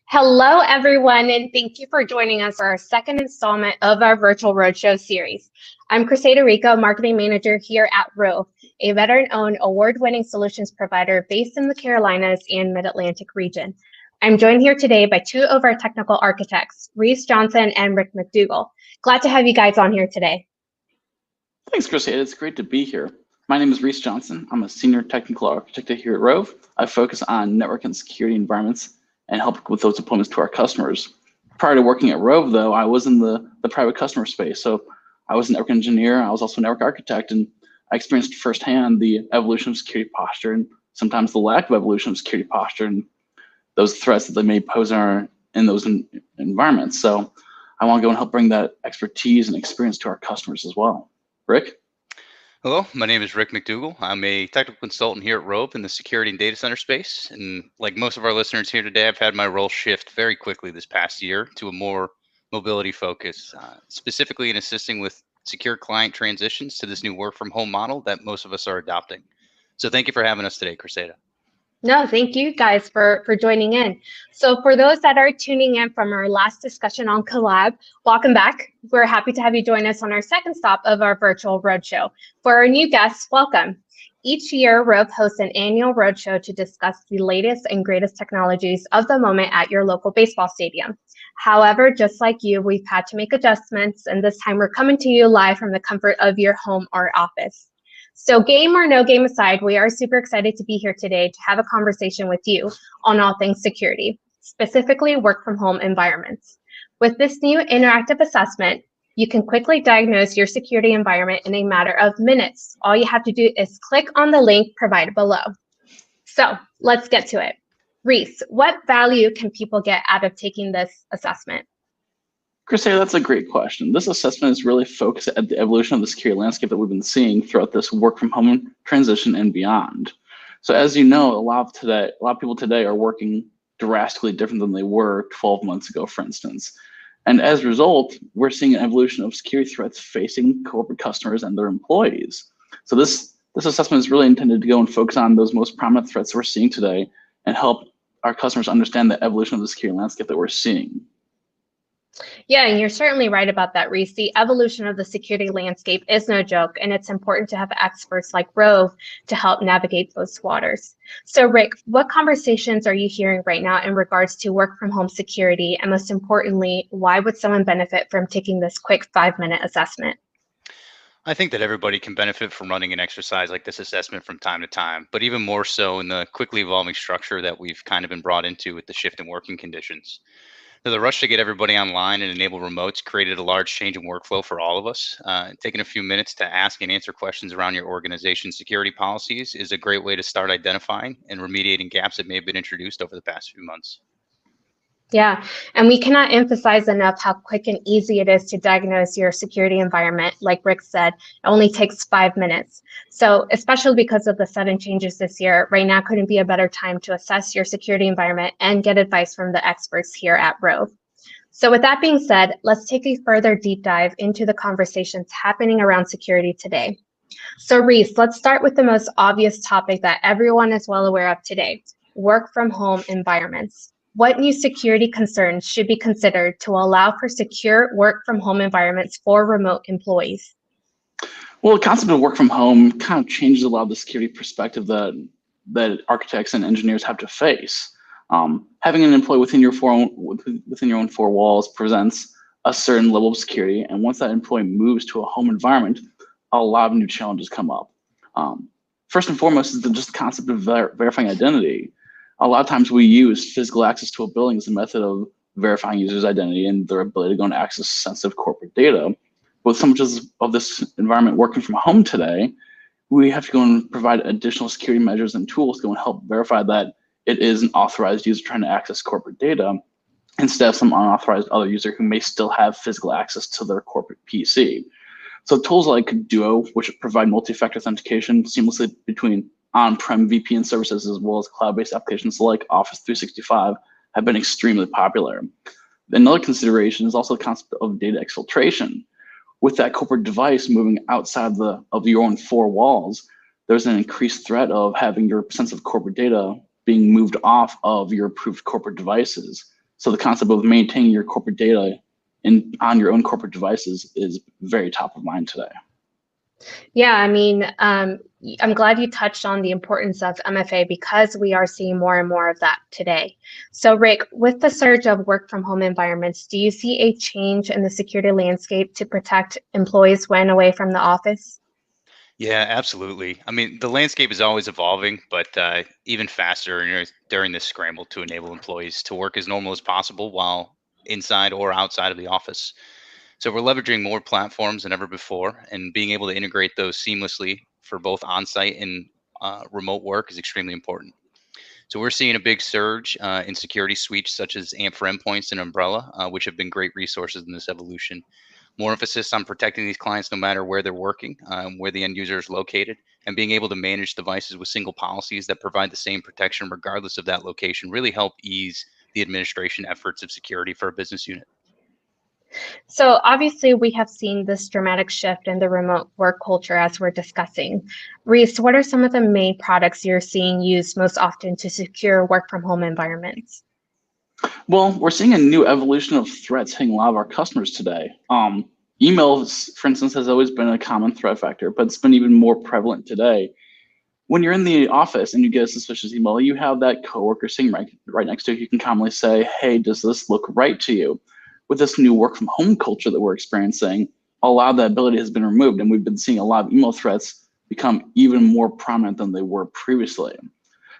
Hello, everyone, and thank you for joining us for our second installment of our virtual roadshow series. I'm Criseta Rico, Marketing Manager here at ROVE, a veteran-owned, award-winning solutions provider based in the Carolinas and Mid-Atlantic region. I'm joined here today by two of our technical architects, Reese Johnson and Rick Mcdougall. Glad to have you guys on here today. Thanks, Criseta. It's great to be here. My name is Reese Johnson. I'm a senior technical architect here at ROVE. I focus on network and security environments and help with those deployments to our customers. Prior to working at ROVE, though, I was in the private customer space. So I was a network engineer. I was also a network architect, and I experienced firsthand the evolution of security posture and sometimes the lack of evolution of security posture and those threats that they may pose in those environments. So I want to go and help bring that expertise and experience to our customers as well. Rick? Hello, my name is Rick Mcdougall. I'm a technical consultant here at ROVE in the security and data center space. And like most of our listeners here today, I've had my role shift very quickly this past year to a more mobility focus, specifically in assisting with secure client transitions to this new work from home model that most of us are adopting. So thank you for having us today, Criseta. No, thank you guys for joining in. So for those that are tuning in from our last discussion on Collab, welcome back. We're happy to have you join us on our second stop of our virtual roadshow. For our new guests, welcome. Each year, ROVE hosts an annual roadshow to discuss the latest and greatest technologies of the moment at your local baseball stadium. However, just like you, we've had to make adjustments, and this time we're coming to you live from the comfort of your home or office. So game or no game aside, we are super excited to be here today to have a conversation with you on all things security, specifically work from home environments. With this new interactive assessment, you can quickly diagnose your security environment in a matter of minutes. All you have to do is click on the link provided below. So let's get to it. Reese, what value can people get out of taking this assessment? Criseta, that's a great question. This assessment is really focused at the evolution of the security landscape that we've been seeing throughout this work from home transition and beyond. So as you know, a lot of people today are working drastically different than they were 12 months ago, for instance. And as a result, we're seeing an evolution of security threats facing corporate customers and their employees. So this assessment is really intended to go and focus on those most prominent threats we're seeing today and help our customers understand the evolution of the security landscape that we're seeing. Yeah, and you're certainly right about that, Reese. The evolution of the security landscape is no joke, and it's important to have experts like ROVE to help navigate those waters. So, Rick, what conversations are you hearing right now in regards to work from home security? And most importantly, why would someone benefit from taking this quick 5-minute assessment? I think that everybody can benefit from running an exercise like this assessment from time to time, but even more so in the quickly evolving structure that we've kind of been brought into with the shift in working conditions. So the rush to get everybody online and enable remotes created a large change in workflow for all of us. Taking a few minutes to ask and answer questions around your organization's security policies is a great way to start identifying and remediating gaps that may have been introduced over the past few months. Yeah, and we cannot emphasize enough how quick and easy it is to diagnose your security environment. Like Rick said, it only takes 5 minutes. So especially because of the sudden changes this year, right now couldn't be a better time to assess your security environment and get advice from the experts here at ROVE. So with that being said, let's take a further deep dive into the conversations happening around security today. So Reese, let's start with the most obvious topic that everyone is well aware of today, work from home environments. What new security concerns should be considered to allow for secure work from home environments for remote employees? Well, the concept of work from home kind of changes a lot of the security perspective that architects and engineers have to face. Having an employee within your own four walls presents a certain level of security, and once that employee moves to a home environment, a lot of new challenges come up. First and foremost is just the concept of verifying identity. A lot of times we use physical access to a building as a method of verifying users' identity and their ability to go and access sensitive corporate data. With so much of this environment working from home today, we have to go and provide additional security measures and tools to go and help verify that it is an authorized user trying to access corporate data instead of some unauthorized other user who may still have physical access to their corporate PC. So tools like Duo, which provide multi-factor authentication seamlessly between on-prem VPN services as well as cloud-based applications like Office 365 have been extremely popular. Another consideration is also the concept of data exfiltration. With that corporate device moving outside of your own four walls, there's an increased threat of having your sensitive corporate data being moved off of your approved corporate devices. So the concept of maintaining your corporate data on your own corporate devices is very top of mind today. Yeah, I mean, I'm glad you touched on the importance of MFA because we are seeing more and more of that today. So Rick, with the surge of work from home environments, do you see a change in the security landscape to protect employees when away from the office? Yeah, absolutely. I mean, the landscape is always evolving, but even faster, during this scramble to enable employees to work as normal as possible while inside or outside of the office. So we're leveraging more platforms than ever before, and being able to integrate those seamlessly for both on-site and remote work is extremely important. So we're seeing a big surge in security suites such as AMP for Endpoints and Umbrella, which have been great resources in this evolution. More emphasis on protecting these clients no matter where they're working, where the end user is located, and being able to manage devices with single policies that provide the same protection regardless of that location really help ease the administration efforts of security for a business unit. So obviously we have seen this dramatic shift in the remote work culture as we're discussing. Reese, what are some of the main products you're seeing used most often to secure work from home environments? Well, we're seeing a new evolution of threats hitting a lot of our customers today. Emails, for instance, has always been a common threat vector, but it's been even more prevalent today. When you're in the office and you get a suspicious email, you have that coworker sitting right next to you. You can commonly say, hey, does this look right to you? With this new work from home culture that we're experiencing, a lot of that ability has been removed, and we've been seeing a lot of email threats become even more prominent than they were previously.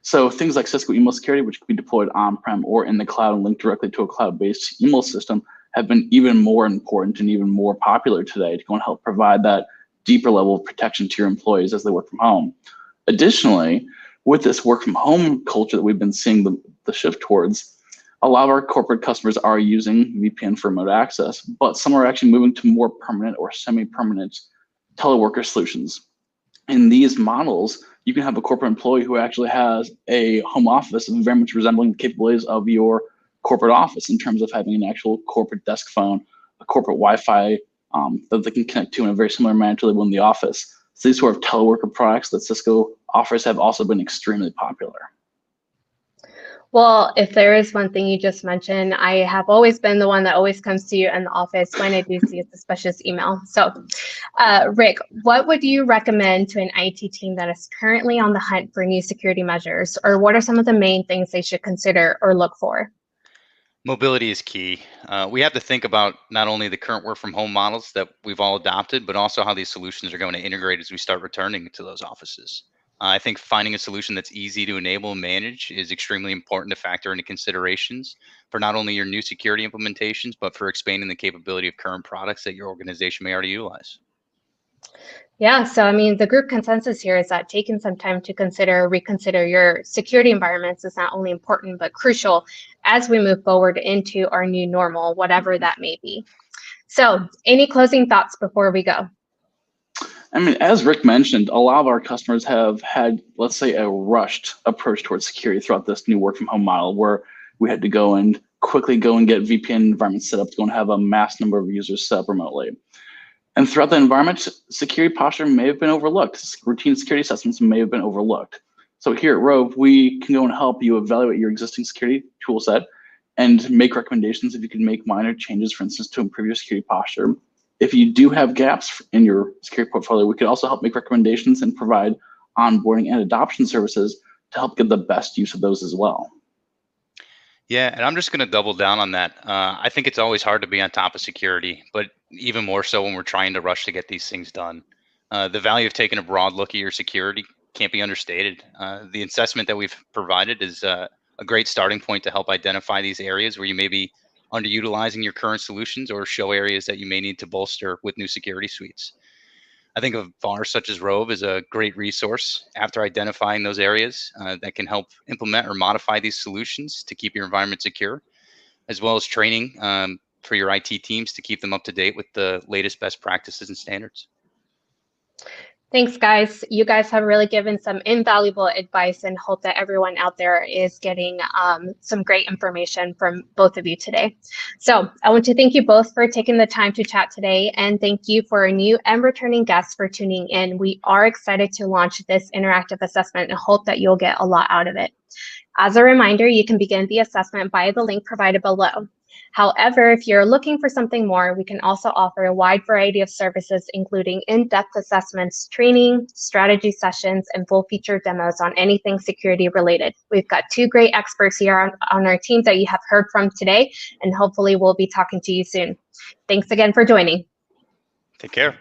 So things like Cisco email security, which can be deployed on-prem or in the cloud and linked directly to a cloud-based email system, have been even more important and even more popular today to go and help provide that deeper level of protection to your employees as they work from home. Additionally, with this work from home culture that we've been seeing the shift towards, a lot of our corporate customers are using VPN for remote access, but some are actually moving to more permanent or semi-permanent teleworker solutions. In these models, you can have a corporate employee who actually has a home office very much resembling the capabilities of your corporate office in terms of having an actual corporate desk phone, a corporate Wi-Fi that they can connect to in a very similar manner to the one in the office. So these sort of teleworker products that Cisco offers have also been extremely popular. Well, if there is one thing you just mentioned, I have always been the one that always comes to you in the office when I do see a suspicious email. So, Rick, what would you recommend to an IT team that is currently on the hunt for new security measures, or what are some of the main things they should consider or look for? Mobility is key. We have to think about not only the current work from home models that we've all adopted, but also how these solutions are going to integrate as we start returning to those offices. I think finding a solution that's easy to enable and manage is extremely important to factor into considerations for not only your new security implementations, but for expanding the capability of current products that your organization may already utilize. Yeah, so I mean, the group consensus here is that taking some time to reconsider your security environments is not only important, but crucial as we move forward into our new normal, whatever that may be. So, any closing thoughts before we go? I mean, as Rick mentioned, a lot of our customers have had, let's say, a rushed approach towards security throughout this new work from home model where we had to go and quickly go and get VPN environments set up to go and have a mass number of users set up remotely. And throughout the environment, security posture may have been overlooked. Routine security assessments may have been overlooked. So here at ROVE, we can go and help you evaluate your existing security tool set and make recommendations if you can make minor changes, for instance, to improve your security posture. If you do have gaps in your security portfolio, we could also help make recommendations and provide onboarding and adoption services to help get the best use of those as well. Yeah, and I'm just going to double down on that. I think it's always hard to be on top of security, but even more so when we're trying to rush to get these things done. The value of taking a broad look at your security can't be understated. The assessment that we've provided is a great starting point to help identify these areas where you may be underutilizing your current solutions or show areas that you may need to bolster with new security suites. I think of VARs such as ROVE as a great resource after identifying those areas that can help implement or modify these solutions to keep your environment secure, as well as training for your IT teams to keep them up to date with the latest best practices and standards. Thanks, guys. You guys have really given some invaluable advice, and hope that everyone out there is getting some great information from both of you today. So I want to thank you both for taking the time to chat today, and thank you for our new and returning guests for tuning in. We are excited to launch this interactive assessment and hope that you'll get a lot out of it. As a reminder, you can begin the assessment via the link provided below. However, if you're looking for something more, we can also offer a wide variety of services, including in-depth assessments, training, strategy sessions, and full-feature demos on anything security related. We've got 2 great experts here on our team that you have heard from today, and hopefully we'll be talking to you soon. Thanks again for joining. Take care.